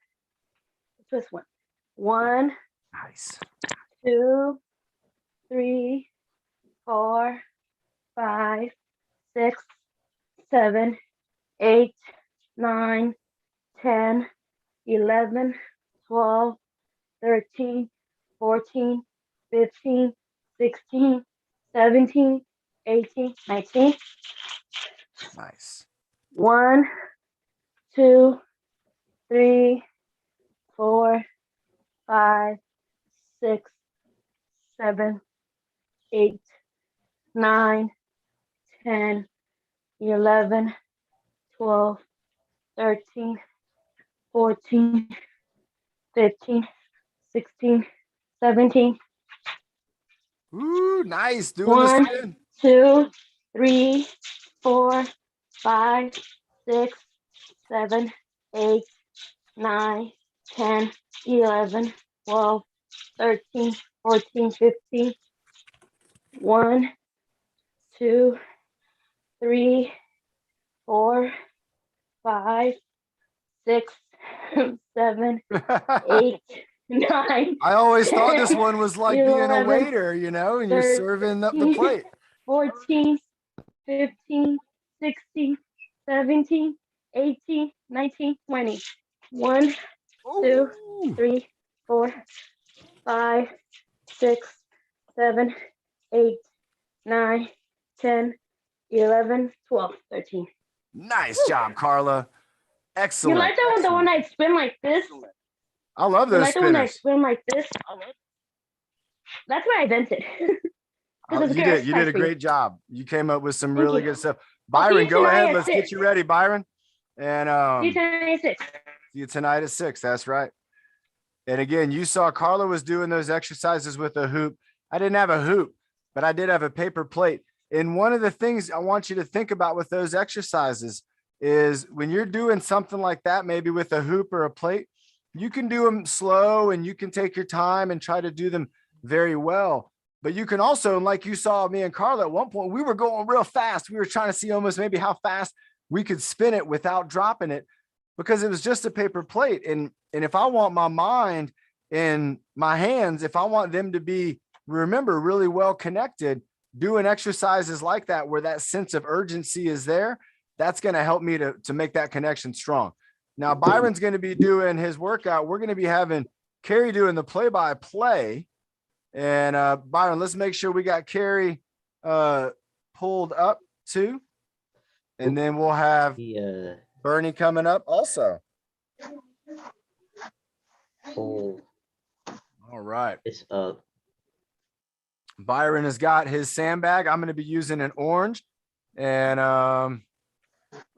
It's this one. 1, Nice. 2, 3, 4, 5, 6, 7, 8, 9, 10, 11, 12, 13, 14, 15, 16, 17, 18, 19. Nice. 1, 2, 3, 4, 5, 6, 7, 8, 9, 10, 11, 12, 13, 14, 15, 16, 17. Ooh, nice. Doing 1, the spin. 2, 3, 4, 5, 6, 7, 8, 9, 10, 11, 12, 13, 14, 15. 1, 2, 3, 4, 5, 6, 7, 8, 9. I always thought this 10, one was like being a 11, waiter, and you're serving up the 13, plate. 14, 15, 16, 17, 18, 19, 20. 1, 2, Ooh. 3, 4, 5, 6, 7, 8, 9, 10, 11, 12, 13. Nice job, Carla. You Excellent. like that one, the one I spin like this? I love You those like the one I spinners. spin like this? That's what I invented. Oh, you did a great job. You came up with some Thank really you. good stuff. I'll see Byron, you go tonight ahead. at Let's 6. get you ready, Byron. And See you tonight at 6. see you tonight at 6. That's right. And again, you saw Carla was doing those exercises with a hoop. I didn't have a hoop, but I did have a paper plate. And one of the things I want you to think about with those exercises is when you're doing something like that, maybe with a hoop or a plate, you can do them slow and you can take your time and try to do them very well. But you can also, like you saw me and Carla at one point, we were going real fast. We were trying to see almost maybe how fast we could spin it without dropping it, because it was just a paper plate. And if I want my mind and my hands, if I want them to be, remember, really well connected, doing exercises like that, where that sense of urgency is there, that's going to help me to make that connection strong. Now, Byron's going to be doing his workout. We're going to be having Carrie doing the play-by-play. And Byron, let's make sure we got Carrie pulled up too. And then we'll have Bernie coming up also. Pull All right. this up. Byron has got his sandbag. I'm going to be using an orange. And all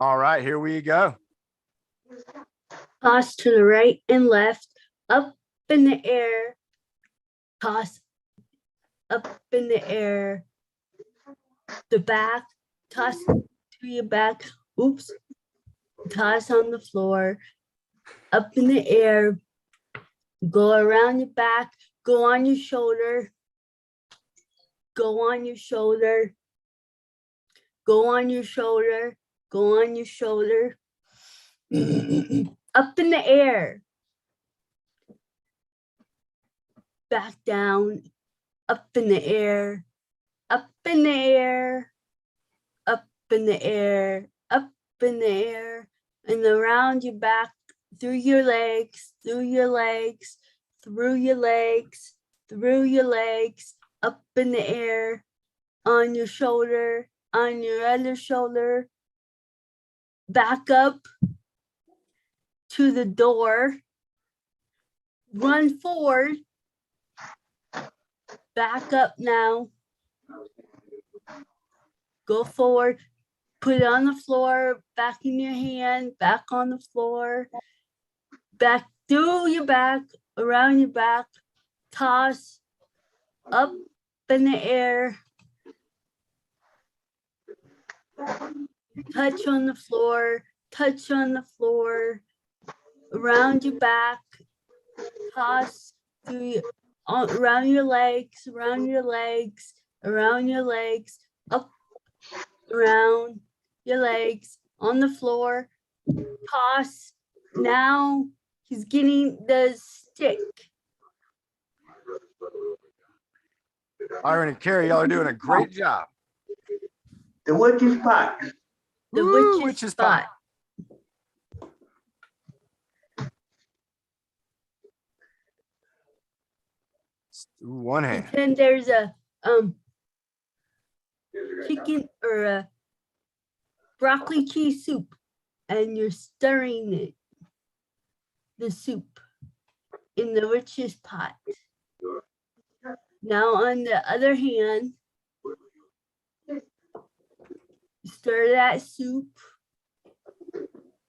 right, here we go. Toss to the right and left, up in the air, toss up in the air, the back, toss to your back. Oops. Toss on the floor, up in the air, go around your back, go on your shoulder, go on your shoulder, go on your shoulder, go on your shoulder, up in the air, back down, up in the air, up in the air, up in the air, up in the air, and around your back, through your legs, through your legs, through your legs, through your legs, up in the air, on your shoulder, on your other shoulder, back up to the door, run forward, back up now, go forward, put it on the floor, back in your hand, back on the floor, back through your back, around your back, toss up in the air, touch on the floor, touch on the floor, around your back, toss through your, around your legs, around your legs, around your legs, up, around your legs, on the floor, toss. Now he's getting the stick. Byron and Carrie, y'all are doing a great job. The witch's pot. The Ooh, witch's spot. One hand. Then there's a chicken or a broccoli cheese soup, and you're stirring it, the soup, in the witch's pot. Now on the other hand, stir that soup,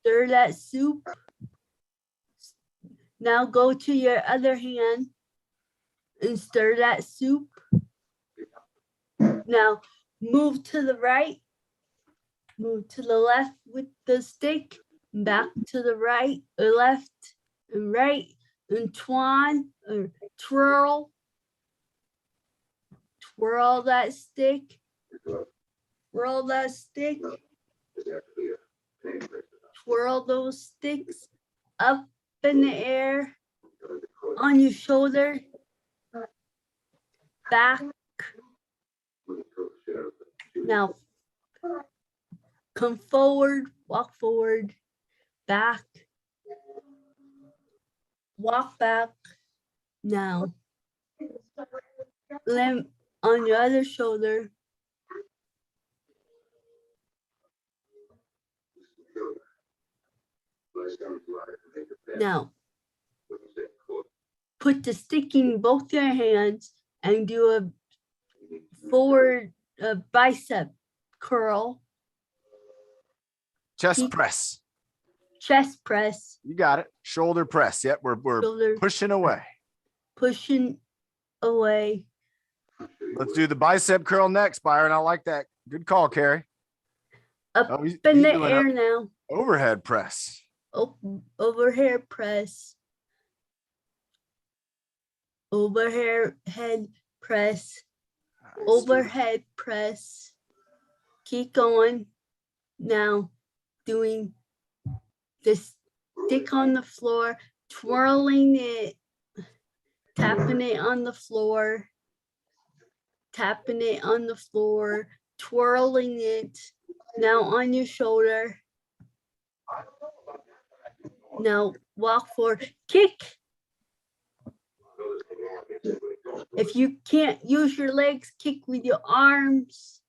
stir that soup. Now go to your other hand and stir that soup. Now move to the right, move to the left with the stick, back to the right or left and right, and twirl or twirl that stick, twirl that stick, twirl those sticks up in the air, on your shoulder, back. Now come forward, walk forward, back, walk back. Now limb on your other shoulder. Now put the stick in both your hands and do a forward bicep curl, Chest Keep- press. chest press, You got it. Shoulder press. Yep, we're shoulder pushing away. pushing away. Let's do the bicep curl next, Byron. I like that. Good call, Carrie. Up Oh, he's in the doing air a now. overhead press. Overhead press. Overhead press. Nice. Overhead press. Keep going. Now doing the stick on the floor, twirling it, tapping it on the floor, tapping it on the floor, twirling it. Now on your shoulder. Now walk forward, kick. If you can't use your legs, kick with your arms.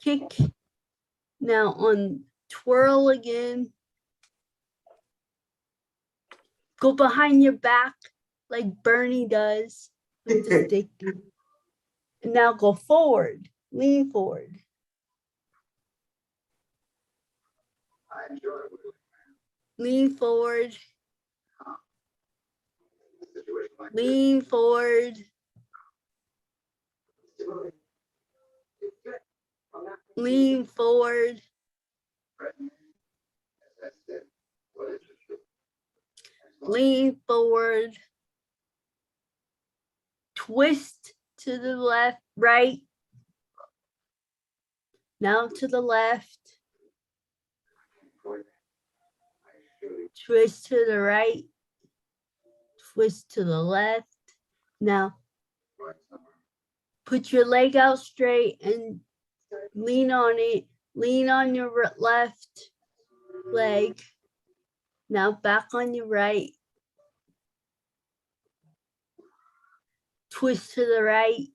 Kick. Now on twirl again. Go behind your back like Bernie does with the stick. And now go forward, lean forward. Lean forward. Lean forward. lean forward, lean forward, twist to the left, right, now to the left, twist to the right, twist to the left. Now, put your leg out straight and lean on it. Lean on your left leg. Now back on your right. Twist to the right.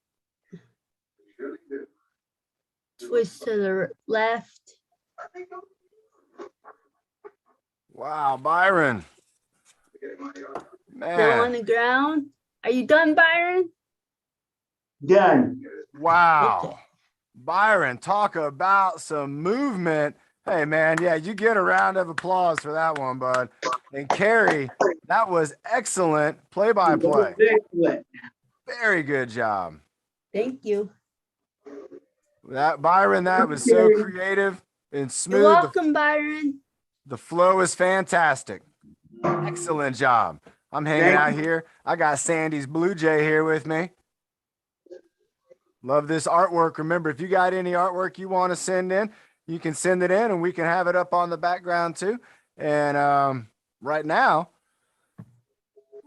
Twist to the left. Wow, Byron. Now on Man, the ground. Are you done, Byron? Done. wow. Okay. Byron, talk about some movement. Hey, man, yeah, you get a round of applause for that one, bud. And Carrie, that was excellent play-by-play. Excellent. Very good job. Thank you. That Byron, that was so creative and You're smooth. welcome, Byron. The flow is fantastic. Excellent job. I'm hanging Thank out here. I got Sandy's Blue Jay here with me. Love this artwork. Remember, if you got any artwork you want to send in, you can send it in and we can have it up on the background too. And right now,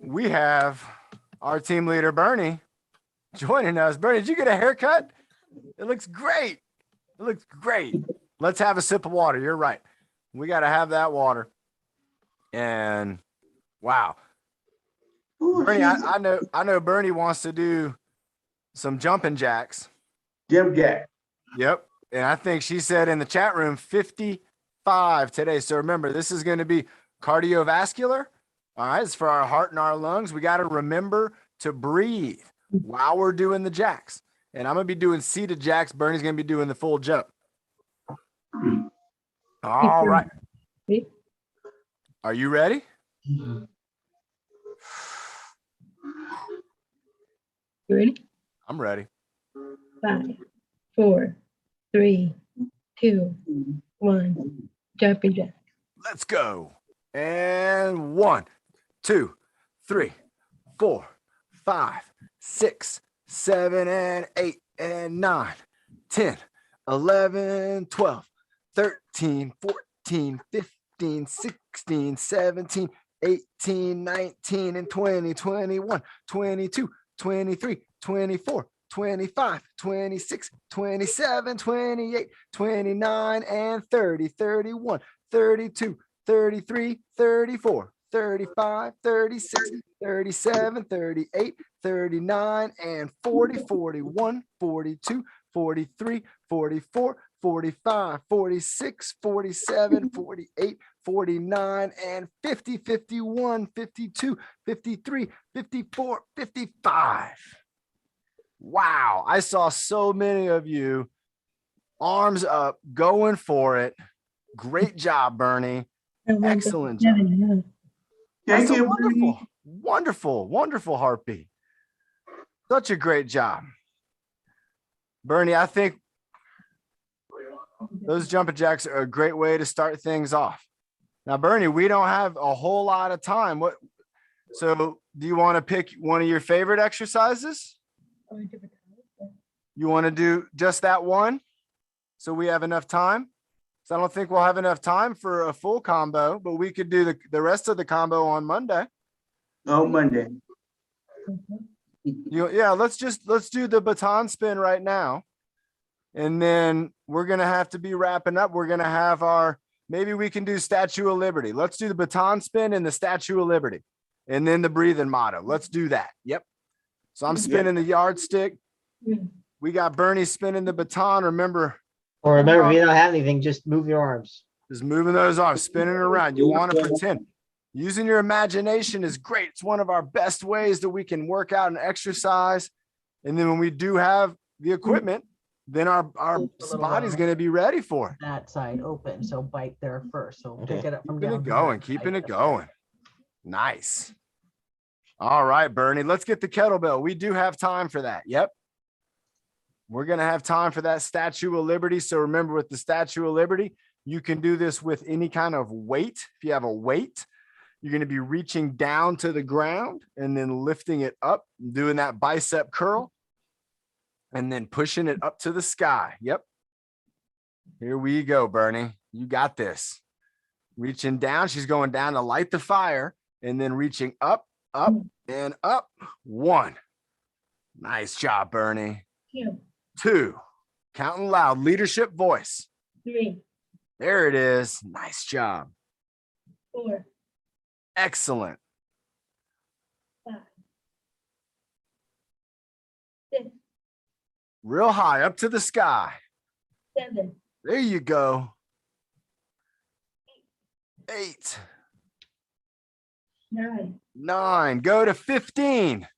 we have our team leader, Bernie, joining us. Bernie, did you get a haircut? It looks great. It looks great. Let's have a sip of water. You're right. We got to have that water. And wow. Ooh, Bernie, she's- I know Bernie wants to do some jumping jacks. Jim Jack. Yep. And I think she said in the chat room 55 today. So remember, this is going to be cardiovascular. All right. It's for our heart and our lungs. We got to remember to breathe while we're doing the jacks. And I'm going to be doing seated jacks. Bernie's going to be doing the full jump. All right. Are you ready? You ready? I'm ready. 5, 4, 3, 2, 1. Jumping jack. Let's go. And 1, 2, 3, 4, 5, 6, 7, and 8, and 9, 10, 11, 12, 13, 14, 15, 16, 17, 18, 19, and 20, 21, 22, 23, 24, 25, 26, 27, 28, 29, and 30, 31, 32, 33, 34, 35, 36, 37, 38, 39, and 40, 41, 42, 43, 44, 45, 46, 47, 48, 49, and 50, 51, 52, 53, 54, 55. Wow. I saw so many of you arms up, going for it. Great job, Bernie. Excellent job. Thank That's a you, wonderful, wonderful, wonderful heartbeat. Such a great job. Bernie, I think those jumping jacks are a great way to start things off. Now, Bernie, we don't have a whole lot of time. So do you want to pick one of your favorite exercises? You want to do just that one? So we have enough time? So I don't think we'll have enough time for a full combo, but we could do the rest of the combo on Monday. On Monday. Yeah, let's do the baton spin right now. And then we're going to have to be wrapping up. We're going to have maybe we can do Statue of Liberty. Let's do the baton spin and the Statue of Liberty. And then the breathing motto. Let's do that. Yep. So I'm spinning the yardstick. We got Bernie spinning the baton. Remember, Or remember, if you don't have anything, just move your arms. just moving those arms, spinning around. You want to pretend. Using your imagination is great. It's one of our best ways that we can work out and exercise. And then when we do have the equipment, then our body's going to be ready for it. That side open, so bite there first. So Okay. pick it up from Keeping down. it here going, and keeping bite it up there. going. Nice. All right, Bernie, let's get the kettlebell. We do have time for that. Yep. We're going to have time for that Statue of Liberty. So remember, with the Statue of Liberty, you can do this with any kind of weight. If you have a weight, you're going to be reaching down to the ground and then lifting it up, doing that bicep curl, and then pushing it up to the sky. Yep. Here we go, Bernie. You got this. Reaching down. She's going down to light the fire and then reaching up, up, and up. 1. Nice job, Bernie. 2. Counting loud. Leadership voice. 3, There it is. Nice job. 4, Excellent. 5, 6, Real high up to the sky. 7, There you go. 8, 9, 9. Go to 15.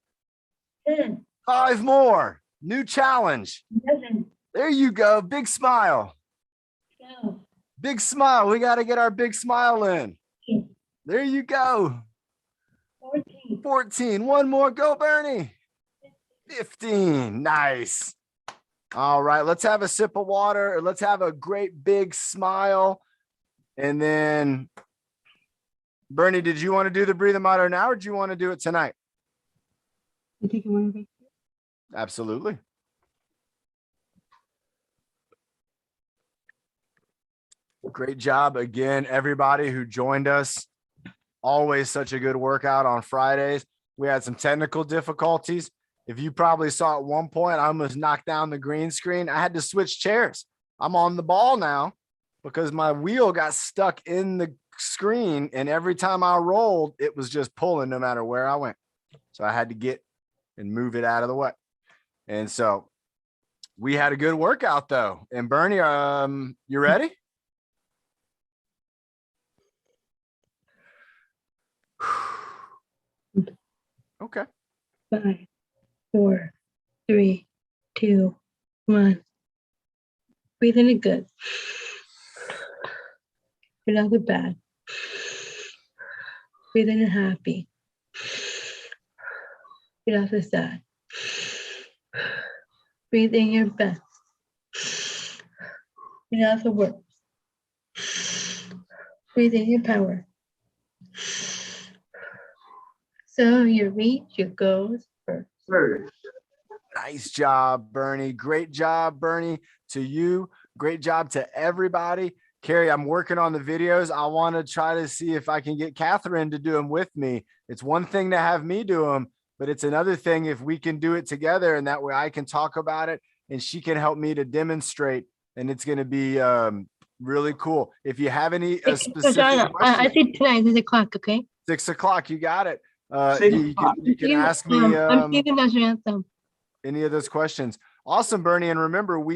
10, 5 more. New challenge. 11, There you go. Big smile. 12, Big smile. We got to get our big smile in. 13, There you go. 14, 14. One more. Go, Bernie. 15. Nice. All right. Let's have a sip of water. Let's have a great big smile. And then, Bernie, did you want to do the breathing motto now, or do you want to do it tonight? You take one break. Absolutely. Great job again, everybody who joined us. Always such a good workout on Fridays. We had some technical difficulties. If you probably saw at one point, I almost knocked down the green screen. I had to switch chairs. I'm on the ball now because my wheel got stuck in the screen, and every time I rolled, it was just pulling no matter where I went. So I had to get and move it out of the way. And so we had a good workout though. And Bernie, you ready? Okay. 5, 4, 3, 2, 1. Breathe in it good. Breathe out the bad. Breathe in it happy. Breathe out the sad. Breathe in your best. Breathe out the worst. Breathe in your power. So you reach your goals first. First. Nice job, Bernie. Great job, Bernie, to you. Great job to everybody. Carrie, I'm working on the videos. I want to try to see if I can get Catherine to do them with me. It's one thing to have me do them, but it's another thing if we can do it together, and that way I can talk about it and she can help me to demonstrate, and it's going to be really cool. If you have any specific I questions, think tonight is 6:00, okay? 6 o'clock, you got it. 6 You o'clock. can ask me I'm taking national anthem. any of those questions. Awesome, Bernie. And remember, we